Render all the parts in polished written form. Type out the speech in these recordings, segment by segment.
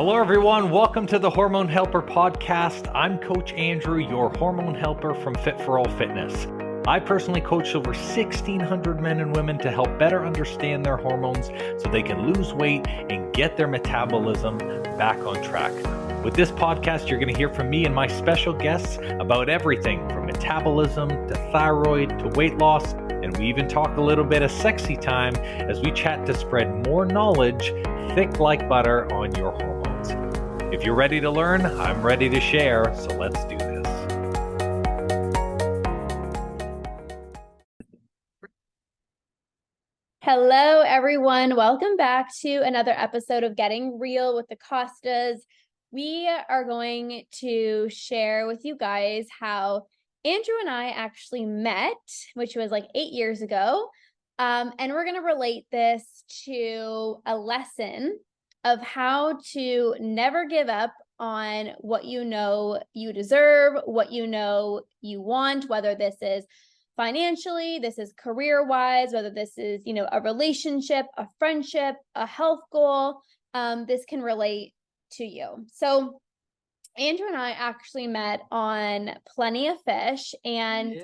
Hello, everyone. Welcome to the Hormone Helper podcast. I'm Coach Andrew, your hormone helper from Fit for All Fitness. I personally coach over 1,600 men and women to help better understand their hormones so they can lose weight and get their metabolism back on track. With this podcast, you're going to hear from me and my special guests about everything from metabolism to thyroid to weight loss. And we even talk a little bit of sexy time as we chat to spread more knowledge, thick like butter, on your hormones. If you're ready to learn, I'm ready to share, so let's do this. Hello, everyone. Welcome back to another episode of Getting Real with the Costas. We are going to share with you guys how Andrew and I actually met, which was like 8 years ago. And we're going to relate this to a lesson of how to never give up on what you know you deserve, what you know you want, whether this is financially, this is career-wise, whether this is, a relationship, a friendship, a health goal, this can relate to you. So Andrew and I actually met on Plenty of Fish, and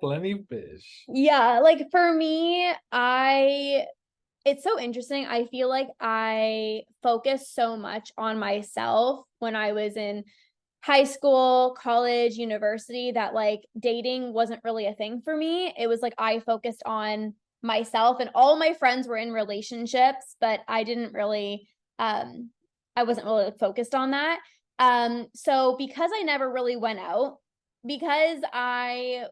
Plenty of fish. Yeah, like for me, it's so interesting. I feel like I focused so much on myself when I was in high school, college, university, that like dating wasn't really a thing for me. It was like I focused on myself, and all my friends were in relationships, but I didn't really I wasn't really focused on that. So because I never really went out, because I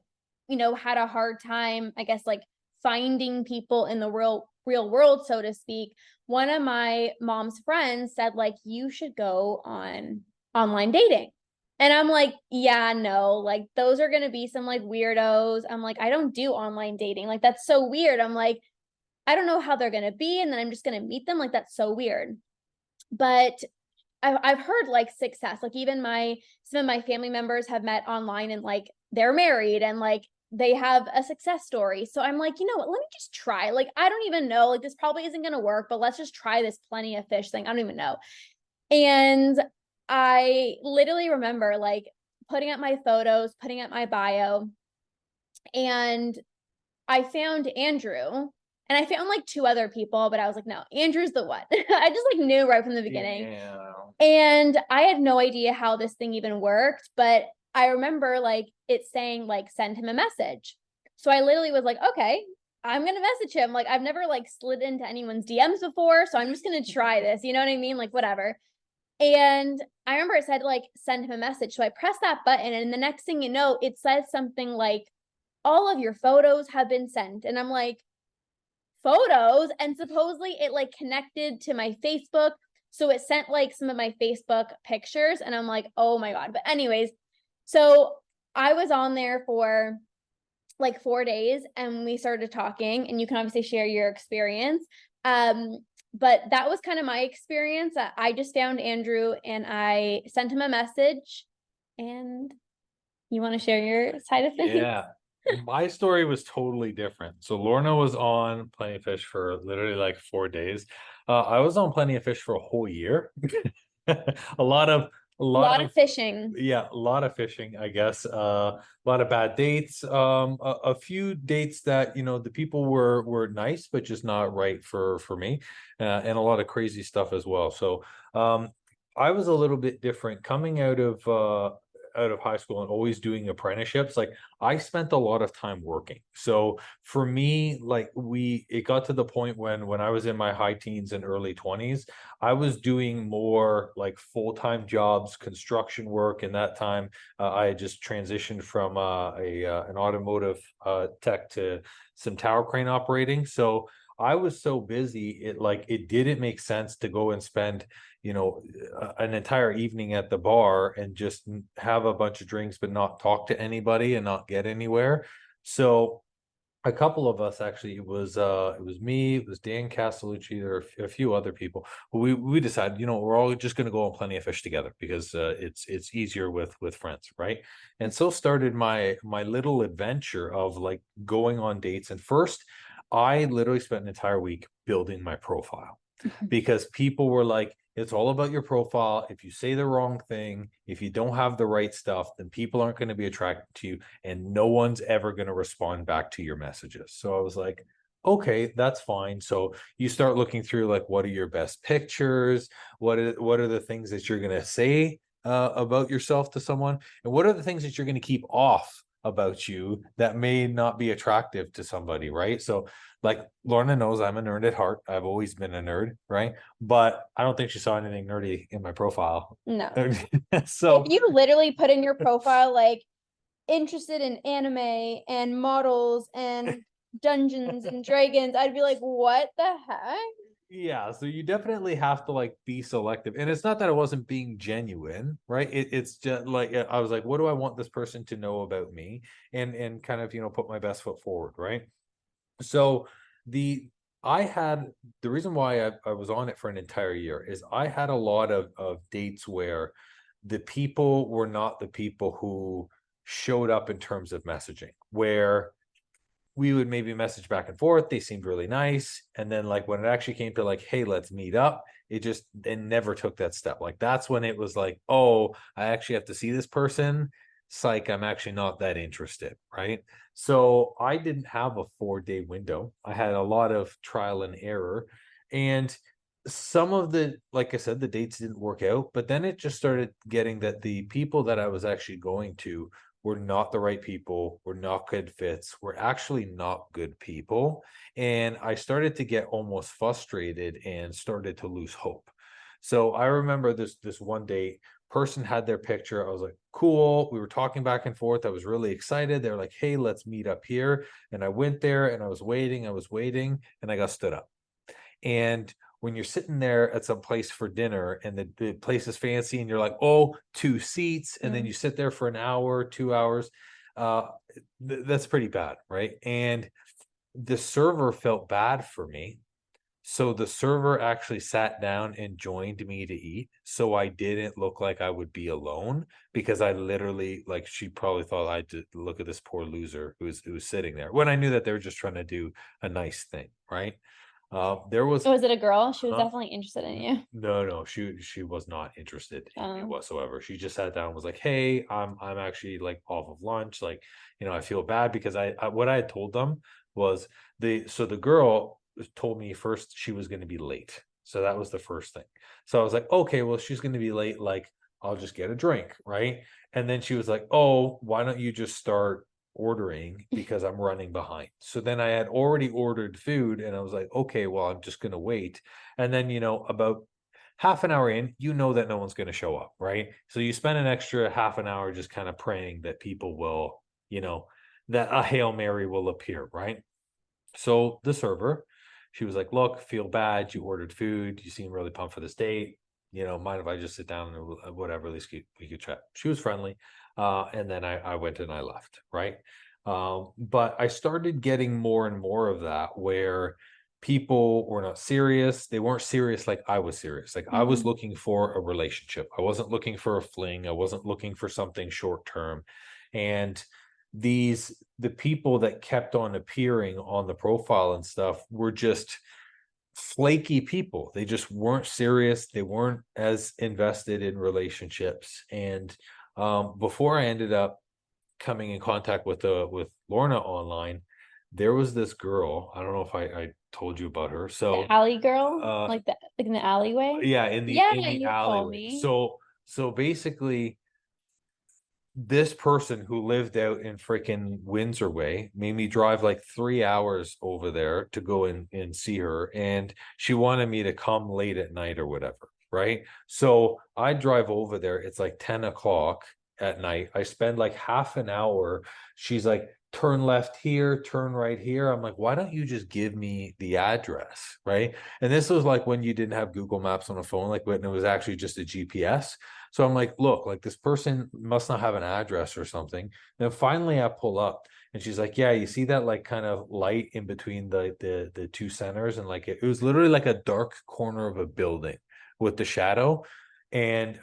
had a hard time, I guess, like finding people in the real world, so to speak, one of my mom's friends said, like, you should go on online dating. And I'm like, yeah, no, like those are going to be some like weirdos. I'm like, I don't do online dating. Like, that's so weird. I'm like, I don't know how they're going to be. And then I'm just going to meet them. Like, that's so weird. But I've heard like success, like even some of my family members have met online and like they're married and like they have a success story. So I'm like, you know what, let me just try. Like, I don't even know, like this probably isn't going to work, but let's just try this Plenty of Fish thing. I don't even know. And I literally remember like putting up my photos, putting up my bio, and I found Andrew. And I found like 2 other people, but I was like, no, Andrew's the one. I just like knew right from the beginning. Yeah. And I had no idea how this thing even worked, but I remember like it saying like send him a message. So I literally was like, okay, I'm going to message him. Like I've never like slid into anyone's DMs before, so I'm just going to try this. You know what I mean? Like whatever. And I remember it said like send him a message. So I pressed that button, and the next thing you know, it says something like all of your photos have been sent. And I'm like, photos? And supposedly it like connected to my Facebook. So it sent like some of my Facebook pictures, and I'm like, oh my God. But anyways, so I was on there for like 4 days and we started talking, and you can obviously share your experience. But that was kind of my experience. I just found Andrew and I sent him a message. And you want to share your side of things? Yeah. My story was totally different. So Lorna was on Plenty of Fish for literally like 4 days. I was on Plenty of Fish for a whole year. A lot of fishing. Yeah, a lot of fishing, I guess. A lot of bad dates. A few dates that the people were nice, but just not right for me, and a lot of crazy stuff as well. So I was a little bit different coming out of high school and always doing apprenticeships. Like I spent a lot of time working. So for me, like it got to the point when I was in my high teens and early 20s, I was doing more like full-time jobs, construction work. In that time, I had just transitioned from an automotive tech to some tower crane operating. So I was so busy, it didn't make sense to go and spend an entire evening at the bar and just have a bunch of drinks but not talk to anybody and not get anywhere. So a couple of us, actually, it was me, it was Dan Castellucci, there were a few other people. We decided, we're all just going to go on Plenty of Fish together because it's easier with friends, right? And so started my little adventure of like going on dates. And first, I literally spent an entire week building my profile because people were like, it's all about your profile. If you say the wrong thing, if you don't have the right stuff, then people aren't going to be attracted to you, and no one's ever going to respond back to your messages. So I was like, okay, that's fine. So you start looking through, like, what are your best pictures? What are the things that you're going to say about yourself to someone? And what are the things that you're going to keep off about you that may not be attractive to somebody, right? So, like, Lorna knows I'm a nerd at heart. I've always been a nerd, right? But I don't think she saw anything nerdy in my profile. No. If So you literally put in your profile like interested in anime and models and Dungeons and Dragons, I'd be like, what the heck? yeah, so you definitely have to, like, be selective. And it's not that I wasn't being genuine, right? It's just like, I was like, what do I want this person to know about me? And kind of, put my best foot forward, right? So the I had the reason why I was on it for an entire year is I had a lot of dates where the people were not the people who showed up in terms of messaging, where we would maybe message back and forth. They seemed really nice. And then, like, when it actually came to, like, hey, let's meet up, it never took that step. Like, that's when it was like, oh, I actually have to see this person. Psych, I'm actually not that interested. Right. So I didn't have a 4-day window. I had a lot of trial and error. And some of the, like I said, the dates didn't work out. But then it just started getting that the people that I was actually going to were not the right people, were not good fits, were actually not good people. And I started to get almost frustrated and started to lose hope. So I remember this one date, person had their picture. I was like, cool. We were talking back and forth. I was really excited. They were like, hey, let's meet up here. And I went there and I was waiting, and I got stood up. And when you're sitting there at some place for dinner and the place is fancy and you're like, oh, 2 seats, and then you sit there for an hour, 2 hours, uh, that's pretty bad, right? And the server felt bad for me. So the server actually sat down and joined me to eat. So I didn't look like I would be alone, because I literally, like, she probably thought I'd look at this poor loser who's sitting there, when I knew that they were just trying to do a nice thing, right? There was, Was it a girl? She was huh? definitely interested in you. No, she was not interested in me Um, whatsoever. She just sat down and was like, "Hey, I'm actually, like, off of lunch. Like, I feel bad because I what I had told them was the girl told me first she was going to be late. So that was the first thing. So I was like, okay, well, she's going to be late. Like, I'll just get a drink, right? And then she was like, oh, why don't you just start ordering, because I'm running behind. So then I had already ordered food and I was like, okay, well, I'm just going to wait. And then, about half an hour in, that no one's going to show up, right? So you spend an extra half an hour just kind of praying that people will, that a Hail Mary will appear, right? So the server, she was like, look, feel bad. You ordered food. You seem really pumped for this date. Mind if I just sit down and whatever, at least we could chat. She was friendly. And then I went and I left, right? But I started getting more and more of that, where people were not serious. They weren't serious like I was serious. Like, I was looking for a relationship. I wasn't looking for a fling. I wasn't looking for something short term. And the people that kept on appearing on the profile and stuff were just flaky people. They just weren't serious. They weren't as invested in relationships. And before I ended up coming in contact with Lorna online, there was this girl. I don't know if I told you about her. the So alley girl, uh like in the alleyway. yeah, Yeah, in the you told alleyway. me. So basically, this person who lived out in freaking Windsor Way made me drive like 3 hours over there to go and see her. And she wanted me to come late at night or whatever. Right. So I drive over there. It's like 10 o'clock at night. I spend like half an hour. She's like, turn left here, turn right here. I'm like, why don't you just give me the address? Right. And this was like when you didn't have Google Maps on a phone, like when it was actually just a GPS. So I'm like, look, like, this person must not have an address or something. Then finally I pull up and she's like, yeah, you see that, like, kind of light in between the two centers? And, like, it was literally like a dark corner of a building with the shadow. And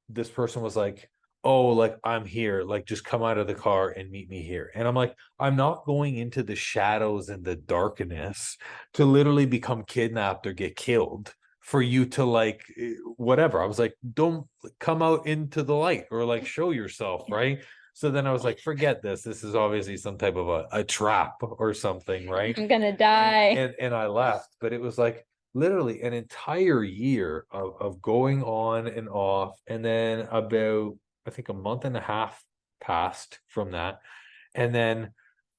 this person was like, oh, like, I'm here, like, just come out of the car and meet me here. And I'm like, I'm not going into the shadows and the darkness to literally become kidnapped or get killed for you to like whatever. I was like, don't come out into the light or like show yourself, right? So then I was like, forget this. This is obviously some type of a trap or something, right? I'm gonna die. And I left, but it was like literally an entire year of going on and off. And then about, I think a month and a half passed from that. And then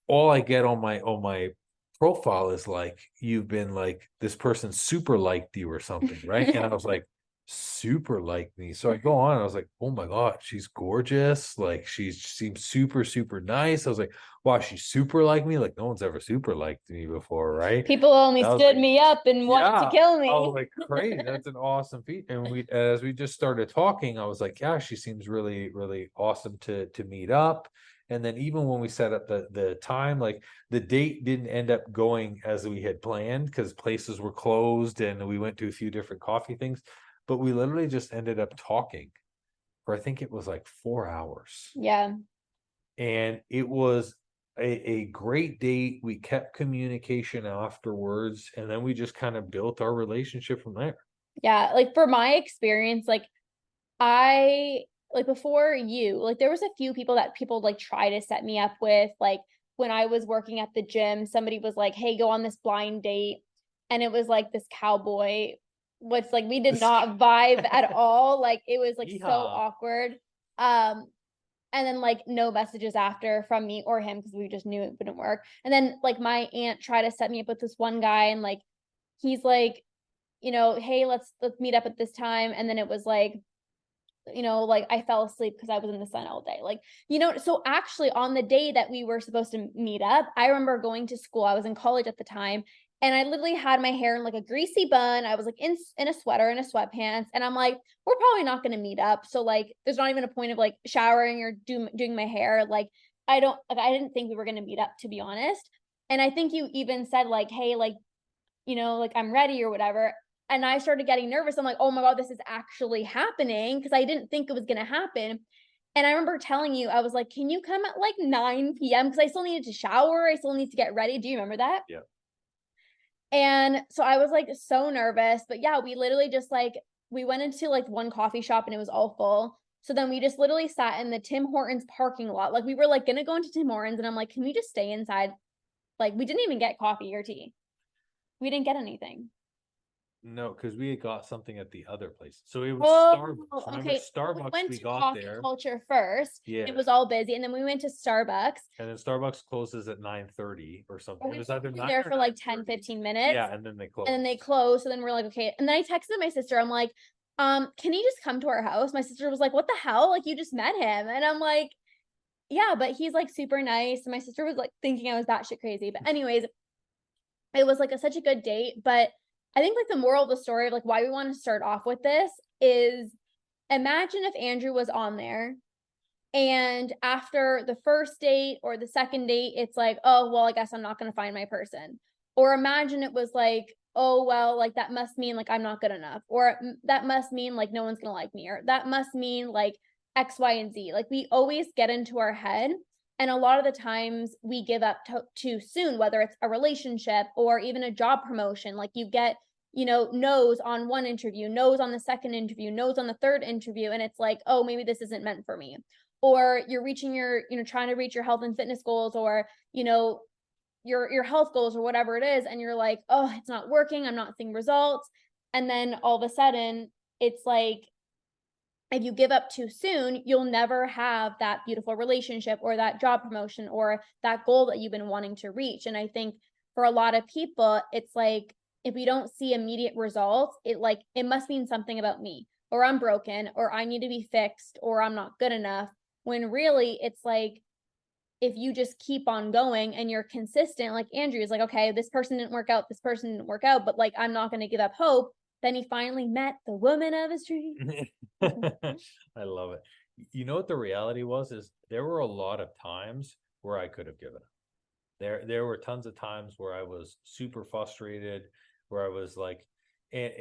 all I get on my profile is like, you've been like, this person super liked you or something, right? And I was like, super liked me. So I go on, I was like, oh my God, she's gorgeous. Like she seems super, super nice. I was like, wow, she's super like me. Like no one's ever super liked me before, right? People only I was stood like, me up and wanted to yeah. kill I was me. like, crazy. That's an awesome feat. And we, as we just started talking, I was like, yeah, she seems really, really awesome to meet up. And then even when we set up the time, like the date didn't end up going as we had planned because places were closed and we went to a few different coffee things. But we literally just ended up talking for I think it was like 4 hours. Yeah. And it was a great date. We kept communication afterwards, and then we just kind of built our relationship from there. Yeah. Like for my experience, like I like before you, like there was a few people that people like try to set me up with. Like when I was working at the gym, somebody was like, hey, go on this blind date. And it was like this cowboy, which like we did not vibe at all. Like it was like so Yeehaw. awkward. And then like no messages after from me or him because we just knew it wouldn't work. And then like my aunt tried to set me up with this one guy and like he's like, hey, let's meet up at this time. And then it was like, like I fell asleep because I was in the sun all day. Like, so actually on the day that we were supposed to meet up, I remember going to school. I was in college at the time. And I literally had my hair in like a greasy bun. I was like in a sweater and a sweatpants. And I'm like, we're probably not going to meet up. So like, there's not even a point of like showering or doing my hair. Like, I didn't think we were going to meet up, to be honest. And I think you even said like, hey, like, like I'm ready or whatever. And I started getting nervous. I'm like, oh my God, this is actually happening because I didn't think it was going to happen. And I remember telling you, I was like, can you come at like 9 p.m.? Because I still needed to shower. I still need to get ready. Do you remember that? Yeah. And so I was like so nervous. But yeah, we literally just like, we went into like one coffee shop and it was all full. So then we just literally sat in the Tim Hortons parking lot. Like we were like going to go into Tim Hortons and I'm like, can we just stay inside? Like we didn't even get coffee or tea. We didn't get anything. No, because we had got something at the other place. So it was Oh, Starbucks. Remember okay. We Starbucks went we to got coffee there. culture first. Yeah. It was all busy. And then we went to Starbucks. And then Starbucks closes at 9:30 or something. We It was were either 9 there or for like 9:30. 10, 15 minutes. Yeah, and then they closed. And then they closed. So then we're like, okay. And then I texted my sister. I'm like, can you just come to our house? My sister was like, what the hell? Like you just met him. And I'm like, yeah, but he's like super nice. And my sister was like thinking I was batshit crazy. But anyways, it was like such a good date. But I think like the moral of the story of like why we want to start off with this is imagine if Andrew was on there and after the first date or the second date, it's like, oh, well, I guess I'm not going to find my person. Or imagine it was like, oh, well, like that must mean like I'm not good enough. Or that must mean like no one's going to like me. Or that must mean like X, Y, and Z. Like we always get into our head. And a lot of the times we give up too soon, whether it's a relationship or even a job promotion. Like you get, no's on one interview, no's on the second interview, no's on the third interview. And it's like, oh, maybe this isn't meant for me. Or you're reaching your, trying to reach your health and fitness goals or, your health goals or whatever it is. And you're like, oh, it's not working. I'm not seeing results. And then all of a sudden it's like, if you give up too soon, you'll never have that beautiful relationship or that job promotion or that goal that you've been wanting to reach. And I think for a lot of people, it's like, if we don't see immediate results, it must mean something about me, or I'm broken, or I need to be fixed, or I'm not good enough. When really it's like, if you just keep on going and you're consistent, like Andrew is like, okay, this person didn't work out, but like, I'm not going to give up hope. Then he finally met the woman of his dreams. I love it. You know what the reality was is there were a lot of times where I could have given up. There were tons of times where I was super frustrated, where I was like, and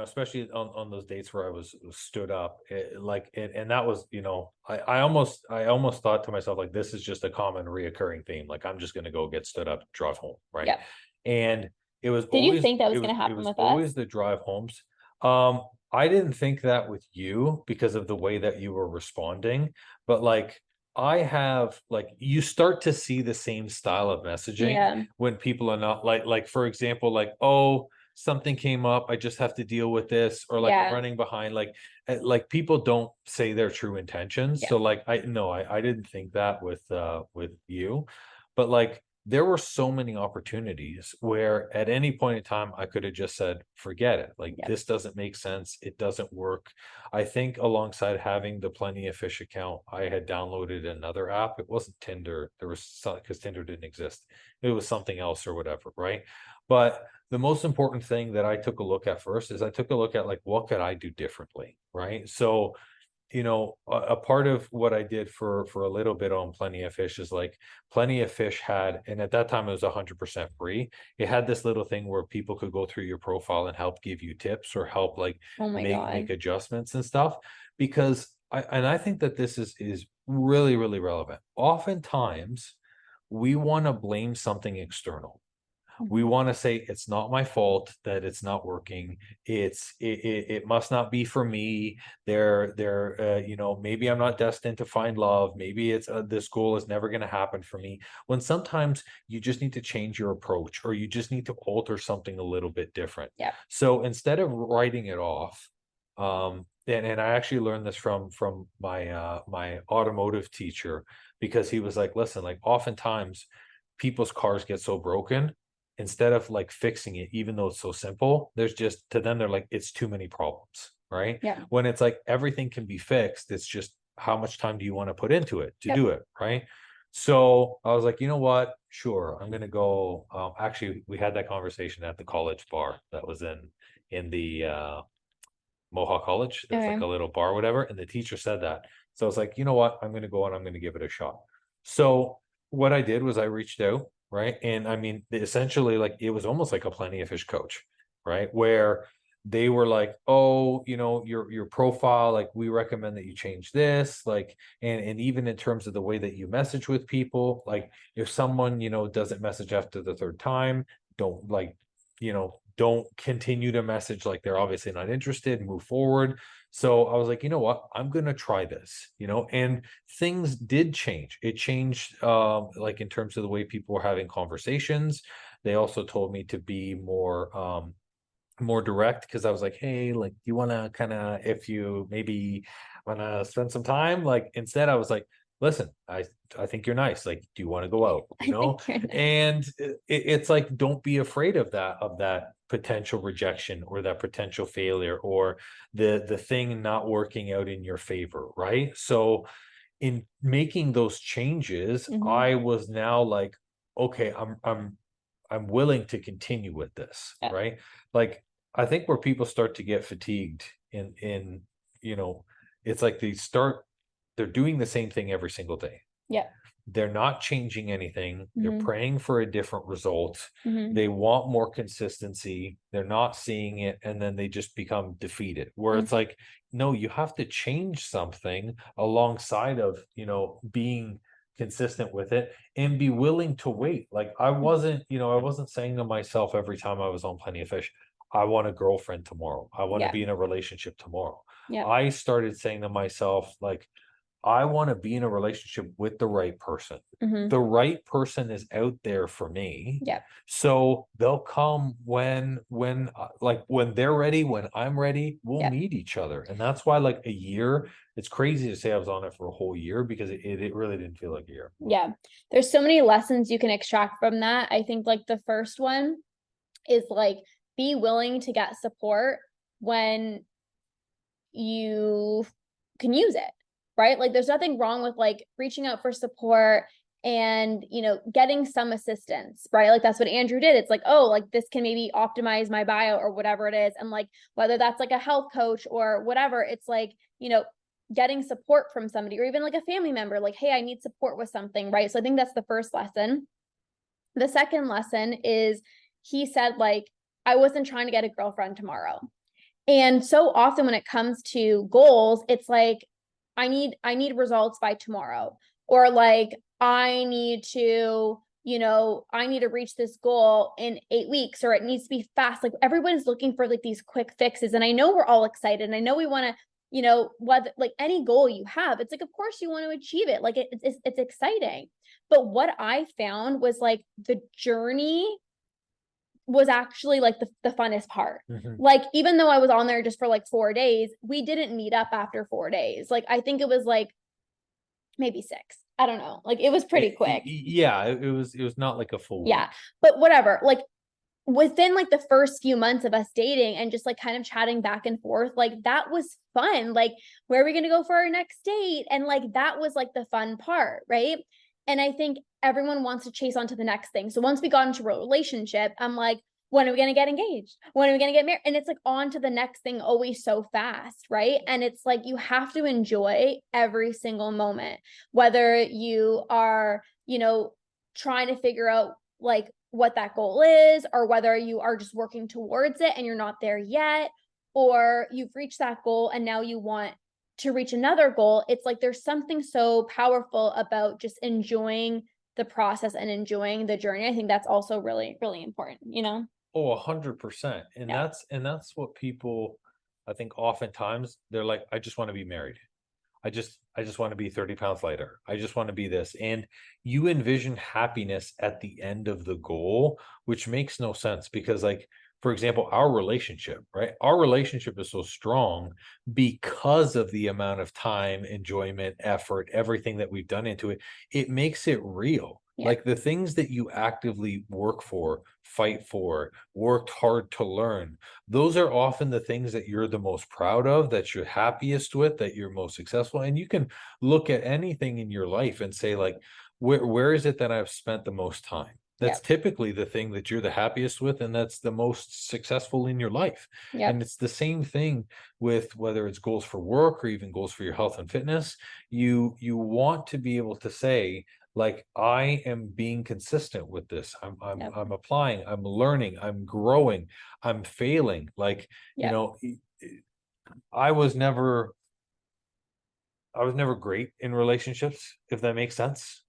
especially on those dates where I was stood up, and that was, I almost thought to myself like this is just a common reoccurring theme. Like I'm just gonna go get stood up, drive home, right? Yeah. And it was Did you think that was going to happen it was with us? always the drive homes. I didn't think that with you because of the way that you were responding, but like I have like you start to see the same style of messaging Yeah. when people are not like for example, like, oh, something came up, I just have to deal with this, or like I'm Yeah. running behind, like people don't say their true intentions. Yeah. So like I no, I didn't think that with you, but like there were so many opportunities where at any point in time I could have just said, forget it. Like Yeah. this doesn't make sense. It doesn't work. I think alongside having the Plenty of Fish account, I had downloaded another app. It wasn't Tinder. There was some because Tinder didn't exist. It was something else or whatever, right? But the most important thing that I took a look at first is I took a look at like what could I do differently, right? So a part of what I did for a little bit on Plenty of Fish is like Plenty of Fish had, and at that time it was 100% free. It had this little thing where people could go through your profile and help give you tips or help like Oh my make God. adjustments and stuff. Because I think that this is really, really relevant. Oftentimes we want to blame something external. We Mhm. want to say it's not my fault that it's not working. It must not be for me. Maybe I'm not destined to find love. Maybe it's this goal is never going to happen for me. When sometimes you just need to change your approach or you just need to alter something a little bit different. Yeah. So instead of writing it off, and I actually learned this from my automotive teacher, because he was like, listen, like oftentimes people's cars get so broken, instead of like fixing it, even though it's so simple, there's just to them, they're like, it's too many problems, right? Yeah. When it's like everything can be fixed, it's just how much time do you want to put into it to Yep. do it, right? So I was like, you know what? Sure, I'm gonna go. Actually, we had that conversation at the college bar that was in the Mohawk College. There's like Okay. a little bar, whatever, and the teacher said that. So I was like, you know what? I'm gonna go and I'm gonna give it a shot. So what I did was I reached out, right? And I mean, essentially, like it was almost like a Plenty of Fish coach, right? Where they were like, oh, your profile, like we recommend that you change this, like, and even in terms of the way that you message with people, like if someone, doesn't message after the third time, don't like, don't continue to message like they're obviously not interested, move forward. So I was like, you know what? I'm gonna try this, and things did change. It changed like in terms of the way people were having conversations. They also told me to be more direct, because I was like, hey, like, do you want to kind of, if you maybe want to spend some time, like instead I was like, listen, I think you're nice, like, do you want to go out, I think you're nice. and it's like, don't be afraid of that potential rejection or that potential failure or the thing not working out in your favor, right? So in making those changes, Mhm. I was now like, okay, I'm willing to continue with this, Yeah. right? Like I think where people start to get fatigued in you know, it's like they're doing the same thing every single day. Yeah. They're not changing anything. They're Mhm. praying for a different result. Mhm. They want more consistency. They're not seeing it. And then they just become defeated. Where it's Mhm. like, no, you have to change something alongside of, being consistent with it and be willing to wait. Like I wasn't saying to myself every time I was on Plenty of Fish, I want a girlfriend tomorrow. I want to Yeah. be in a relationship tomorrow. Yeah. I started saying to myself, like, I want to be in a relationship with the right person. Mhm. The right person is out there for me. Yeah. So they'll come when they're ready, when I'm ready, we'll Yeah. meet each other. And that's why like a year, it's crazy to say I was on it for a whole year, because it really didn't feel like a year. Yeah. There's so many lessons you can extract from that. I think like the first one is like be willing to get support when you can use it, right? Like there's nothing wrong with like reaching out for support and, getting some assistance, right? Like that's what Andrew did. It's like, oh, like this can maybe optimize my bio or whatever it is. And like whether that's like a health coach or whatever, it's like, getting support from somebody or even like a family member, like, hey, I need support with something, right? So I think that's the first lesson. The second lesson is he said, like, I wasn't trying to get a girlfriend tomorrow. And so often when it comes to goals, it's like, I need results by tomorrow, or like, I need to I need to reach this goal in 8 weeks, or it needs to be fast. Like everyone's looking for like these quick fixes. And I know we're all excited. And I know we want to, whether like any goal you have, it's like, of course you want to achieve it. Like it's exciting. But what I found was like the journey was actually like the funnest part. Like, even though I was on there just for like 4 days, we didn't meet up after 4 days. Like, I think it was like maybe 6. I don't know. Like, it was pretty quick. Yeah, it was not like a full week. Yeah. But whatever. Like, within like the first few months of us dating and just like kind of chatting back and forth, like that was fun. Like, where are we going to go for our next date? And like that was like the fun part, right? And I think everyone wants to chase on to the next thing. So once we got into a relationship, I'm like, when are we going to get engaged? When are we going to get married? And it's like on to the next thing always so fast, right? And it's like you have to enjoy every single moment, whether you are, trying to figure out like what that goal is, or whether you are just working towards it and you're not there yet, or you've reached that goal and now you want to reach another goal. It's like there's something so powerful about just enjoying the process and enjoying the journey. I think that's also really, really important. Oh, 100%. And Yeah. that's what people, I think oftentimes they're like, I just want to be married. I just want to be 30 pounds lighter. I just want to be this. And you envision happiness at the end of the goal, which makes no sense because, like, for example, our relationship, right? Our relationship is so strong because of the amount of time, enjoyment, effort, everything that we've done into it. It makes it real. Yeah. Like the things that you actively work for, fight for, worked hard to learn, those are often the things that you're the most proud of, that you're happiest with, that you're most successful. And you can look at anything in your life and say, like, where is it that I've spent the most time? That's Yep. typically the thing that you're the happiest with, and that's the most successful in your life. Yep. And it's the same thing with whether it's goals for work or even goals for your health and fitness. You want to be able to say, like, I am being consistent with this. Yep. I'm applying, I'm learning, I'm growing, I'm failing. Like, Yep. I was never I was never great in relationships, if that makes sense,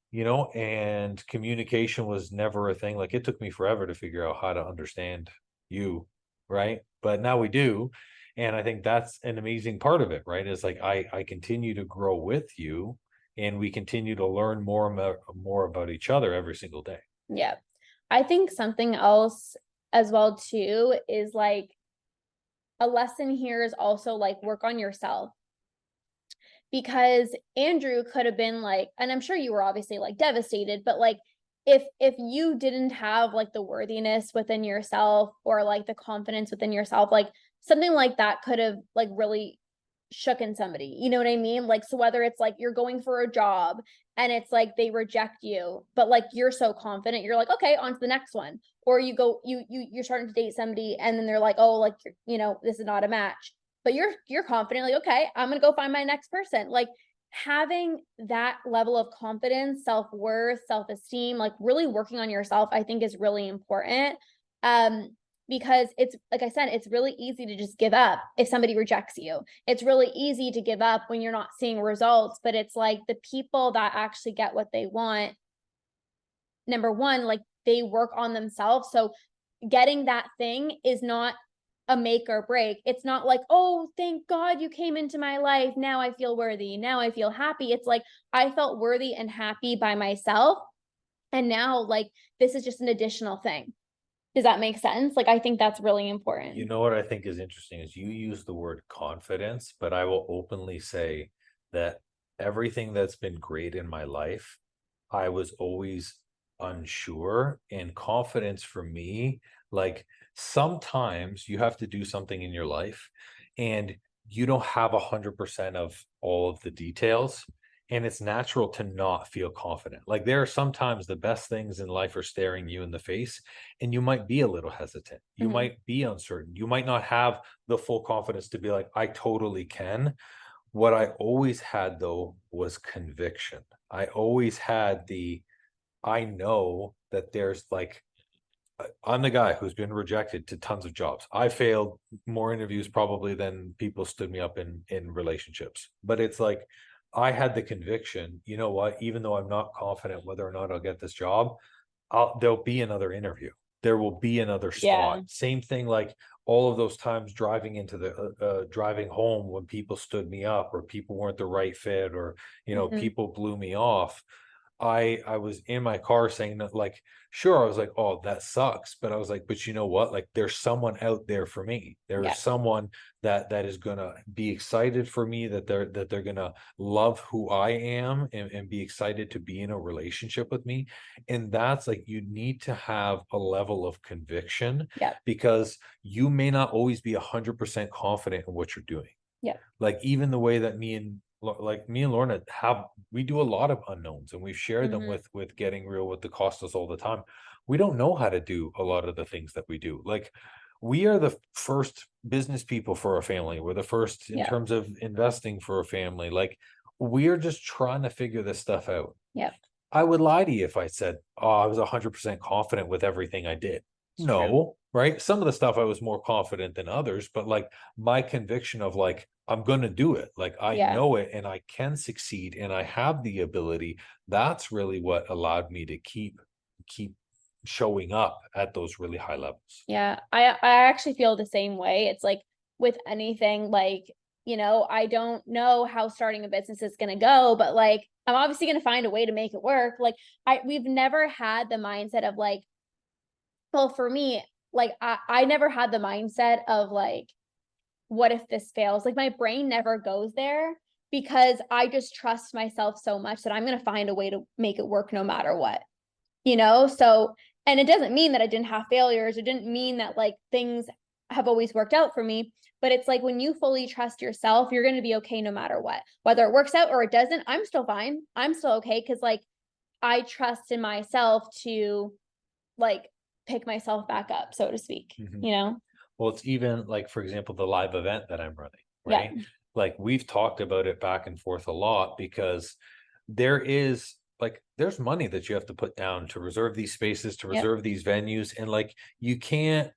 and communication was never a thing. Like, it took me forever to figure out how to understand you, right? But now we do. And I think that's an amazing part of it, right? Is like I continue to grow with you, and we continue to learn more about each other every single day. Yep. I think something else as well too is like a lesson here is also like work on yourself, because Andrew could have been like, and I'm sure you were obviously like devastated, but like if you didn't have like the worthiness within yourself or like the confidence within yourself, like something like that could have like really shooken somebody. You know what I mean? Like, so whether it's like you're going for a job and it's like they reject you, but like you're so confident, you're like, okay, on to the next one. Or you go, you're starting to date somebody and then they're like, oh, like, this is not a match. But you're confident, like, okay, I'm gonna go find my next person. Like having that level of confidence, self-worth, self-esteem, like really working on yourself, I think is really important. Because it's like I said, it's really easy to just give up if somebody rejects you. It's really easy to give up when you're not seeing results, but it's like the people that actually get what they want, number one, like they work on themselves. So getting that thing is not a make or break. It's not like, oh, thank God you came into my life. Now I feel worthy. Now I feel happy. It's like I felt worthy and happy by myself. And now, like, this is just an additional thing. Does that make sense? Like, I think that's really important. You know what I think is interesting is you use the word confidence, but I will openly say that everything that's been great in my life, I was always unsure. And confidence for me, like, sometimes you have to do something in your life and you don't have 100% of all of the details. And it's natural to not feel confident. Like, there are sometimes the best things in life are staring you in the face, and you might be a little hesitant. You Mhm. might be uncertain. You might not have the full confidence to be like, I totally can. What I always had though was conviction. I always had I know that there's like, I'm the guy who's been rejected to tons of jobs. I failed more interviews probably than people stood me up in relationships. But it's like I had the conviction, you know what, even though I'm not confident whether or not I'll get this job, there'll be another interview. There will be another Yeah. spot. Same thing, like all of those times driving into the driving home when people stood me up or people weren't the right fit or Mhm. people blew me off. I was in my car saying that, like, sure, I was like, oh, that sucks, but I was like, but you know what, like there's someone out there for me. There's Yeah. someone that is gonna be excited for me, that they're gonna love who I am, and be excited to be in a relationship with me. And that's like, you need to have a level of conviction, Yeah. because you may not always be 100% confident in what you're doing. Yeah. Like even the way that me and Lorna have, we do a lot of unknowns, and we've shared them Mhm. with Getting Real with the Costas all the time. We don't know how to do a lot of the things that we do. Like, we are the first business people for a family. We're the first in Yeah. terms of investing for a family. Like, we're just trying to figure this stuff out. Yeah. I would lie to you if I said, oh, I was 100% confident with everything I did. It's true. No, right? Some of the stuff I was more confident than others, but like my conviction of like, I'm going to do it. Like, I Yeah. know it and I can succeed and I have the ability. That's really what allowed me to keep showing up at those really high levels. Yeah, I actually feel the same way. It's like with anything, like, I don't know how starting a business is gonna go, but like I'm obviously gonna find a way to make it work. Like we've never had the mindset of like, well, for me, like I never had the mindset of like, what if this fails? Like my brain never goes there because I just trust myself so much that I'm gonna find a way to make it work no matter what. So, and it doesn't mean that I didn't have failures. It didn't mean that like things have always worked out for me, but it's like when you fully trust yourself, you're going to be okay no matter what. Whether it works out or it doesn't, I'm still fine. I'm still okay cuz like I trust in myself to like pick myself back up, so to speak, Mhm. you know? Well, it's even like, for example, the live event that I'm running, Yeah. right? Like, we've talked about it back and forth a lot, because there's money that you have to put down to reserve these spaces, to Yep. reserve these venues. And like, you can't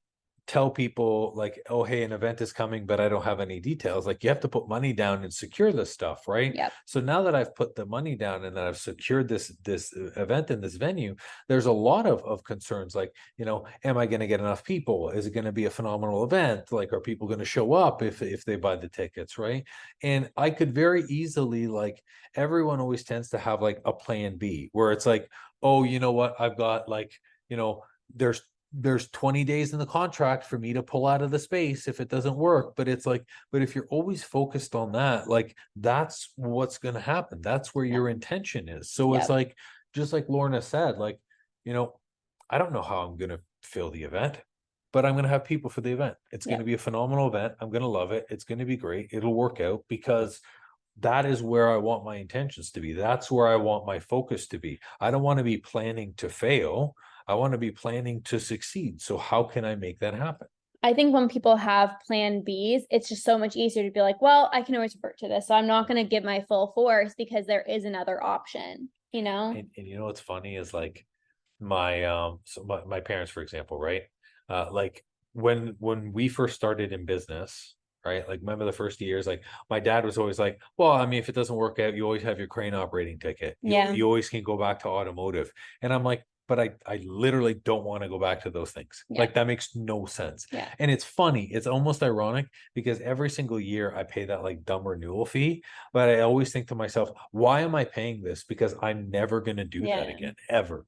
tell people like, oh, hey, an event is coming, but I don't have any details. Like, you have to put money down and secure this stuff, right? Yep. So now that I've put the money down and that I've secured this event in this venue, there's a lot of concerns, like, am I going to get enough people? Is it going to be a phenomenal event? Like, are people going to show up if they buy the tickets, right? And I could very easily, like, everyone always tends to have like a plan B, where it's like, oh, you know what? I've got like, you know, there's there's 20 days in the contract for me to pull out of the space if it doesn't work. But it's like, but if you're always focused on that, like, that's what's going to happen. That's where Yep. your intention is. So it's Yep. like, just like Lorna said, like, you know, I don't know how I'm going to fill the event, but I'm going to have people for the event. It's going to Yep. be a phenomenal event. I'm going to love it. It's going to be great. It'll work out, because that is where I want my intentions to be. That's where I want my focus to be. I don't want to be planning to fail. I want to be planning to succeed. So how can I make that happen? I think when people have plan Bs, it's just so much easier to be like, well, I can always revert to this. So I'm not going to give my full force because there is another option, you know? And you know what's funny is like, my parents, for example, right? Like, when we first started in business, right? Like, remember the first years, like, my dad was always like, well, I mean, if it doesn't work out, you always have your crane operating ticket. You Yeah. you always can go back to automotive. And I'm like, but I literally don't want to go back to those things. Yeah. Like, that makes no sense. Yeah. And it's funny, it's almost ironic, because every single year I pay that like dumb renewal fee, but I always think to myself, why am I paying this? Because I'm never going to do that Yeah. again, ever,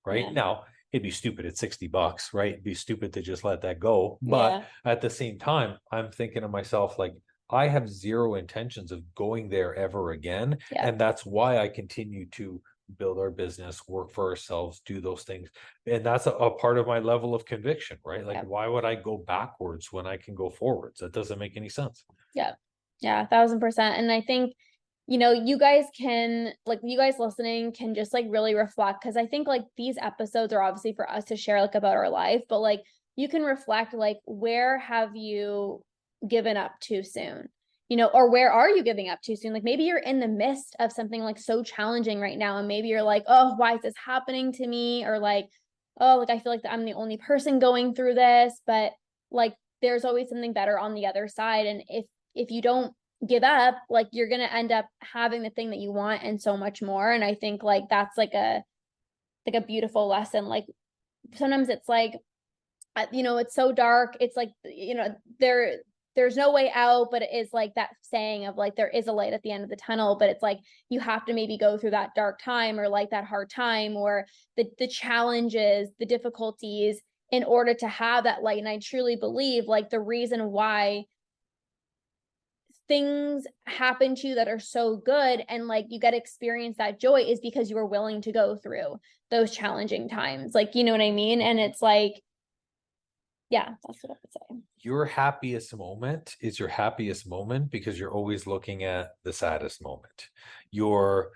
right? Yeah. Now, it'd be stupid at $60, right? It'd be stupid to just let that go. But Yeah. at the same time, I'm thinking to myself, like, I have zero intentions of going there ever again. Yeah. And that's why I continue to build our business, work for ourselves, do those things. And that's a part of my level of conviction, right? Like, Yeah. why would I go backwards when I can go forwards? That doesn't make any sense. Yeah. Yeah. 1000%. And I think, you guys can, like, you guys listening can just like really reflect. Cause I think like these episodes are obviously for us to share like about our life, but like you can reflect, like, where have you given up too soon? Or where are you giving up too soon? Like maybe you're in the midst of something like so challenging right now. And maybe you're like, oh, why is this happening to me? Or like, oh, like I feel like I'm the only person going through this, but like there's always something better on the other side. And if you don't give up, like you're going to end up having the thing that you want and so much more. And I think like that's like like a beautiful lesson. Like sometimes it's like, it's so dark. It's like, there's no way out, but it is like that saying of like, there is a light at the end of the tunnel, but it's like, you have to maybe go through that dark time or like that hard time or the challenges, the difficulties in order to have that light. And I truly believe like the reason why things happen to you that are so good and like you get to experience that joy is because you were willing to go through those challenging times. Like, you know what I mean? And it's like, yeah, that's what I would say. Your happiest moment is your happiest moment because you're always looking at the saddest moment. Your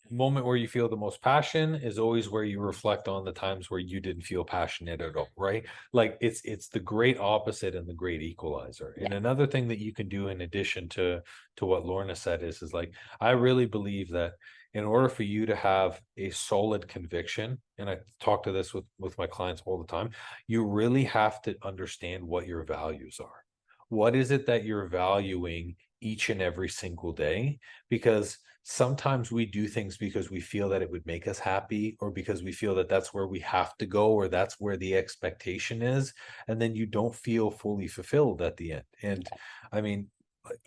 moment where you feel the most passion is always where you reflect on the times where you didn't feel passionate at all, right? Like it's the great opposite and the great equalizer. And another thing that you can do in addition to what Lorna said is like, I really believe that in order for you to have a solid conviction, and I talk to this with my clients all the time, you really have to understand what your values are. What is it that you're valuing each and every single day? Because sometimes we do things because we feel that it would make us happy, or because we feel that that's where we have to go, or that's where the expectation is. And then you don't feel fully fulfilled at the end. And I mean,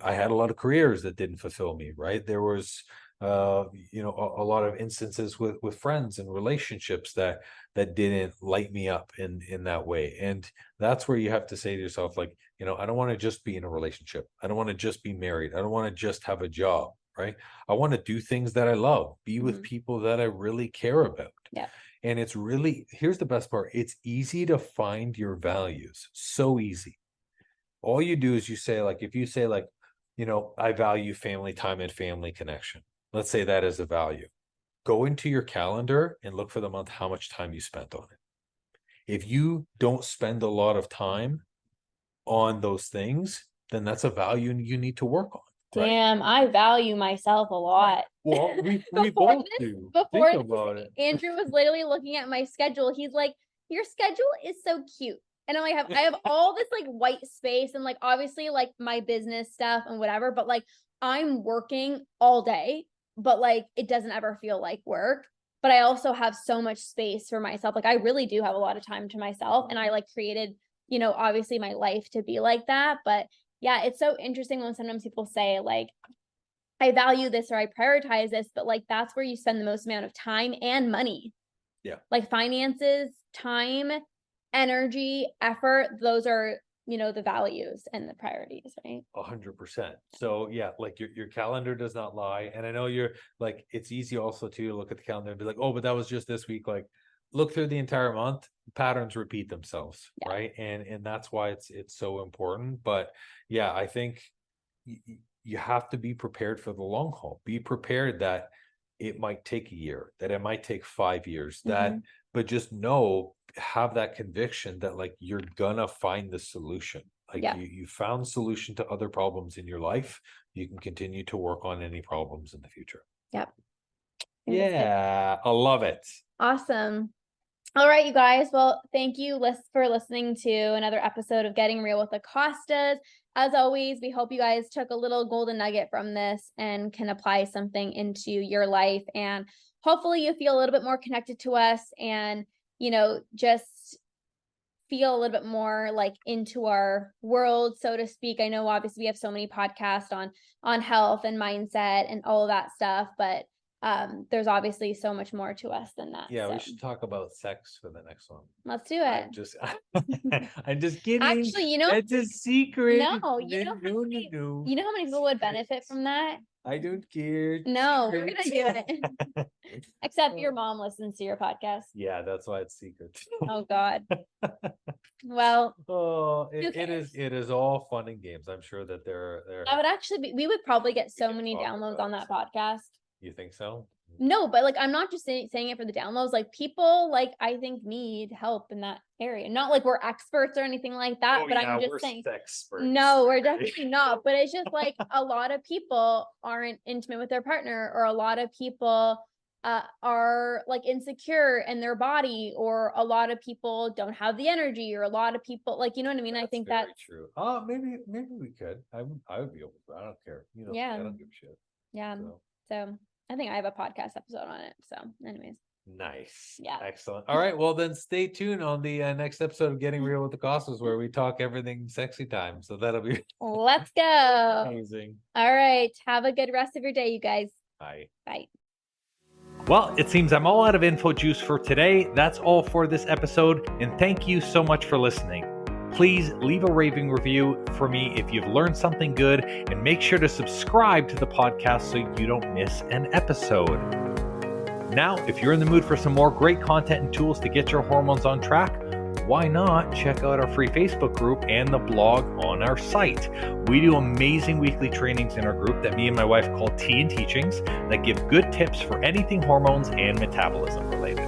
I had a lot of careers that didn't fulfill me, right? There was a lot of instances with friends and relationships that didn't light me up in that way. And that's where you have to say to yourself, like, I don't want to just be in a relationship. I don't want to just be married. I don't want to just have a job, right? I want to do things that I love, be with people that I really care about. Yeah. And it's really, here's the best part. It's easy to find your values. So easy. All you do is you say, like, if you say like, I value family time and family connection. Let's say that is a value. Go into your calendar and look for the month, how much time you spent on it. If you don't spend a lot of time on those things, then that's a value you need to work on. Right? Damn, I value myself a lot. Well, we both do. Before Think about it. Andrew was literally looking at my schedule. He's like, your schedule is so cute. And I have all this like white space and like obviously like my business stuff and whatever, but like I'm working all day, but like it doesn't ever feel like work. But I also have so much space for myself. Like I really do have a lot of time to myself. And I like created, obviously my life to be like that. But yeah, it's so interesting when sometimes people say like, I value this or I prioritize this, but like that's where you spend the most amount of time and money. Yeah. Like finances, time, energy, effort, those are, the values and the priorities, right? 100%. So yeah, like your calendar does not lie. And I know you're like, it's easy also to look at the calendar and be like, oh, but that was just this week. Like look through the entire month, patterns repeat themselves. Yeah. Right. And that's why it's so important. But yeah, I think you have to be prepared for the long haul. Be prepared that it might take a year, that it might take 5 years, but just have that conviction that like you're gonna find the solution. Like you found solution to other problems in your life. You can continue to work on any problems in the future. Yep. Yeah, I love it. Awesome. All right, you guys. Well, thank you for listening to another episode of Getting Real with the Costas. As always, we hope you guys took a little golden nugget from this and can apply something into your life. And hopefully you feel a little bit more connected to us and, just feel a little bit more like into our world, so to speak. I know obviously we have so many podcasts on health and mindset and all of that stuff, but there's obviously so much more to us than that. Yeah, so we should talk about sex for the next one. Let's do it. I'm just kidding. Actually, it's a secret. No, you know how many people would benefit from that? I don't care. No, we're gonna do it. Except your mom listens to your podcast. Yeah, that's why it's secret. Oh God. Well, it is all fun and games. I'm sure that they're that would actually be, we would probably get so many downloads on that podcast. You think so? No, but like I'm not just saying it for the downloads. Like people like I think need help in that area. Not like we're experts or anything like that, but I'm just saying experts. No, we're definitely not. But it's just like a lot of people aren't intimate with their partner, or a lot of people are like insecure in their body, or a lot of people don't have the energy, or a lot of people like, you know what I mean? I think that's true. Oh, maybe we could. I would be open to it. I don't care. Yeah. I don't give a shit. Yeah. So I think I have a podcast episode on it. So anyways. Nice. Yeah. Excellent. All right. Well, then stay tuned on the next episode of Getting Real with the Costas, where we talk everything sexy time. So that'll be Let's go. amazing. All right. Have a good rest of your day, you guys. Bye. Bye. Well, it seems I'm all out of info juice for today. That's all for this episode. And thank you so much for listening. Please leave a raving review for me if you've learned something good, and make sure to subscribe to the podcast so you don't miss an episode. Now, if you're in the mood for some more great content and tools to get your hormones on track, why not check out our free Facebook group and the blog on our site? We do amazing weekly trainings in our group that me and my wife call Tea and Teachings that give good tips for anything hormones and metabolism related.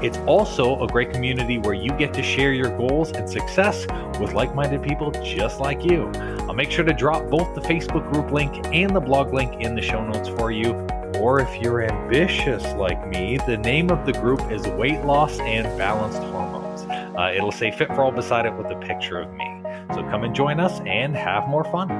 It's also a great community where you get to share your goals and success with like-minded people just like you. I'll make sure to drop both the Facebook group link and the blog link in the show notes for you. Or if you're ambitious like me, the name of the group is Weight Loss and Balanced Hormones. It'll say Fit for All beside it with a picture of me. So come and join us and have more fun.